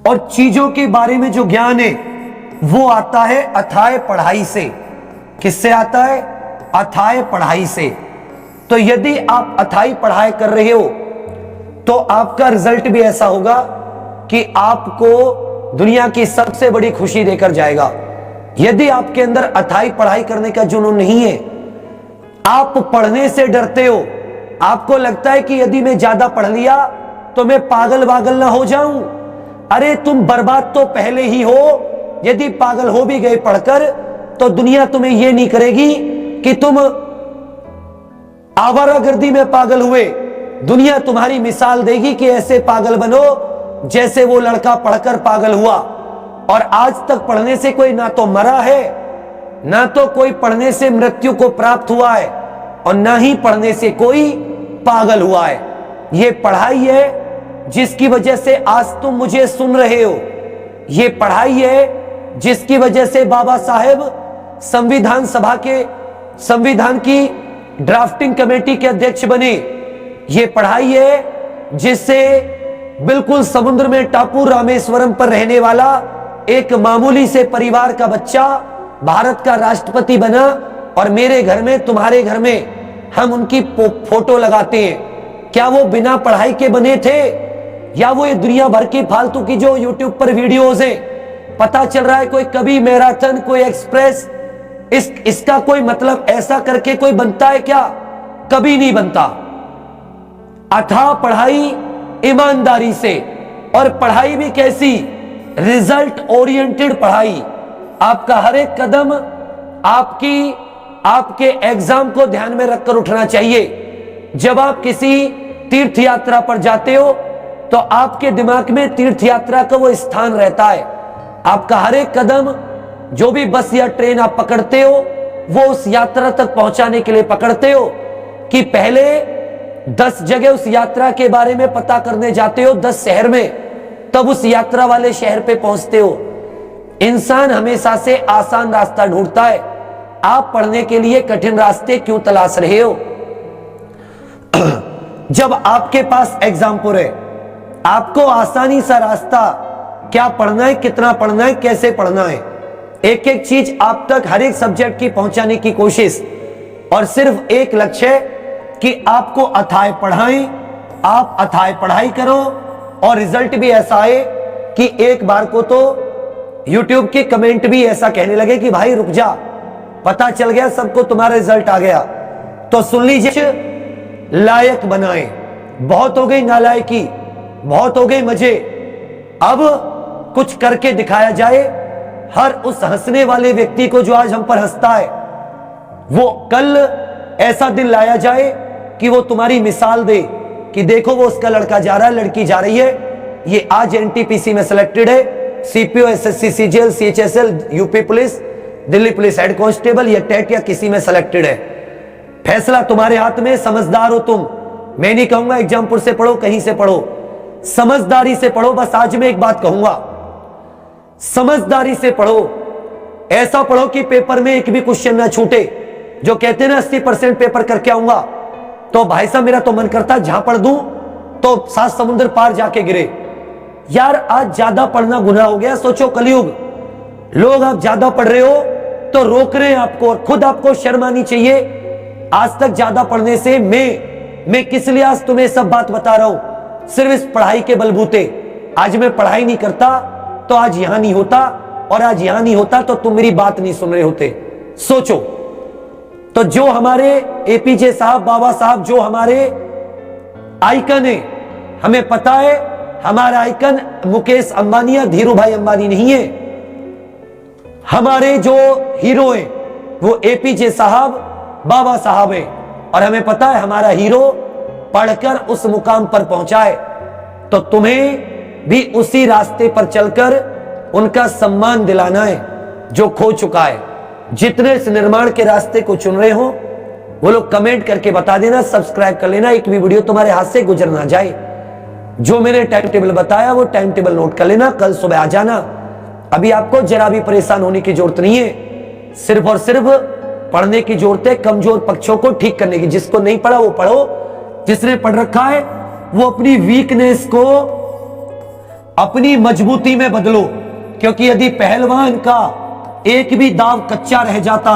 और चीजों के बारे में जो ज्ञान है वो आता है अथाह पढ़ाई से। किससे आता है? अथाह पढ़ाई से। तो यदि आप अथाह पढ़ाई कर रहे हो तो आपका रिजल्ट भी ऐसा होगा कि आपको दुनिया की सबसे बड़ी खुशी देकर जाएगा। यदि आपके अंदर अथाह पढ़ाई करने का जुनून नहीं है, आप पढ़ने से डरते हो, आपको लगता है कि यदि मैं ज्यादा पढ़ लिया तो मैं पागल वागल ना हो जाऊं। अरे तुम बर्बाद तो पहले ही हो। यदि पागल हो भी गए पढ़कर तो दुनिया तुम्हें यह नहीं करेगी कि तुम आवारागर्दी में पागल हुए। दुनिया तुम्हारी मिसाल देगी कि ऐसे पागल बनो जैसे वो लड़का पढ़कर पागल हुआ। और आज तक पढ़ने से कोई ना तो मरा है, ना तो कोई पढ़ने से मृत्यु को प्राप्त हुआ है, और ना ही पढ़ने से कोई पागल हुआ है। ये पढ़ाई है जिसकी वजह से आज तुम मुझे सुन रहे हो। ये पढ़ाई है जिसकी वजह से बाबा साहेब संविधान सभा के संविधान की ड्राफ्टिंग कमेटी के अध्यक्ष बने। ये पढ़ाई है जिससे बिल्कुल समुद्र में टापू रामेश्वरम पर रहने वाला एक मामूली से परिवार का बच्चा भारत का राष्ट्रपति बना। और मेरे घर में, तुम्हारे घर में हम उनकी फोटो लगाते हैं। क्या वो बिना पढ़ाई के बने थे, या वो ये दुनिया भर की फालतू की जो यूट्यूब पर वीडियोस हैं, पता चल रहा है कोई कभी मैराथन, कोई एक्सप्रेस, इसका कोई मतलब ऐसा करके कोई बनता है क्या? कभी नहीं बनता। अथाह पढ़ाई ईमानदारी से, और पढ़ाई भी कैसी? रिजल्ट ओरिएंटेड पढ़ाई। आपका हर एक कदम आपके एग्जाम को ध्यान में रखकर उठना चाहिए। जब आप किसी तीर्थ यात्रा पर जाते हो तो आपके दिमाग में तीर्थ यात्रा का वो स्थान रहता है। आपका हर एक कदम, जो भी बस या ट्रेन आप पकड़ते हो, वो उस यात्रा तक पहुंचाने के लिए पकड़ते हो कि पहले 10 जगह उस यात्रा के बारे में पता करने जाते हो, 10 शहर में, तब उस यात्रा वाले शहर पे पहुंचते हो। इंसान हमेशा से आसान रास्ता ढूंढता है। आप पढ़ने के लिए कठिन रास्ते क्यों तलाश रहे हो? जब आपके पास एग्जाम्पल है, आपको आसानी सा रास्ता, क्या पढ़ना है, कितना पढ़ना है, कैसे पढ़ना है, एक एक चीज आप तक हर एक सब्जेक्ट की पहुंचाने की कोशिश, और सिर्फ एक लक्ष्य कि आपको अथाह पढ़ाएं, आप अथाह पढ़ाई करो और रिजल्ट भी ऐसा आए कि एक बार को तो YouTube के कमेंट भी ऐसा कहने लगे कि भाई रुक जा, पता चल गया सबको तुम्हारा रिजल्ट आ गया। तो सुन लीजिए, लायक बनाएं। बहुत हो गई नालायकी, बहुत हो गई मजे, अब कुछ करके दिखाया जाए। हर उस हंसने वाले व्यक्ति को जो आज हम पर हंसता है, वो कल ऐसा दिन लाया जाए कि वो तुम्हारी मिसाल दे कि देखो वो उसका लड़का जा रहा है, लड़की जा रही है, ये आज एनटीपीसी में सिलेक्टेड है, CPO, SSC, CGL, CHSL, UP police, Delhi police head constable या टेट या किसी में सिलेक्टेड है। फैसला तुम्हारे हाथ में। समझदार हो तुम। मैं नहीं कहूंगा एग्जामपुर से पढ़ो, कहीं से पढ़ो, समझदारी से पढ़ो। बस आज मैं एक बात कहूंगा, समझदारी से पढ़ो। ऐसा पढ़ो कि पेपर में एक भी क्वेश्चन ना छूटे। जो कहते ना 80% पेपर करके आऊंगा, तो भाई साहब मेरा तो मन करता जहां पढ़ दूं तो 7 समुद्र पार जाके गिरे। यार आज ज्यादा पढ़ना गुनाह हो गया। सोचो कलयुग, लोग आप ज्यादा पढ़ रहे हो तो रोक रहे हैं आपको, और खुद आपको शर्म आनी चाहिए। आज तक ज्यादा पढ़ने से मैं किस लिए आज तुम्हें सब बात बता रहा हूं? सिर्फ इस पढ़ाई के बलबूते। आज मैं पढ़ाई नहीं करता तो आज यहां नहीं होता, और आज यहां नहीं होता तो तुम मेरी बात नहीं सुन रहे होते। सोचो। तो जो हमारे एपीजे साहब, बाबा साहब, जो हमारे आइकन है, हमें पता है हमारा आइकन मुकेश अंबानी या धीरू भाई अंबानी नहीं है। हमारे जो हीरो है वो एपीजे साहब, बाबा साहब है। और हमें पता है हमारा हीरो पढ़कर उस मुकाम पर पहुंचा है। तो तुम्हें भी उसी रास्ते पर चलकर उनका सम्मान दिलाना है जो खो चुका है। जितने इस निर्माण के रास्ते को चुन रहे हो वो लोग कमेंट करके बता देना, सब्सक्राइब कर लेना, एक भी वीडियो तुम्हारे हाथ से गुजर ना जाए। जो मैंने टाइम टेबल बताया वो टाइम टेबल नोट कर लेना, कल सुबह आ जाना। अभी आपको जरा भी परेशान होने की जरूरत नहीं है, सिर्फ और सिर्फ पढ़ने की जरूरत है कमजोर पक्षों को ठीक करने की। जिसको नहीं पढ़ा वो पढ़ो, जिसने पढ़ रखा है वो अपनी वीकनेस को अपनी मजबूती में बदलो, क्योंकि यदि पहलवान का एक भी दांव कच्चा रह जाता है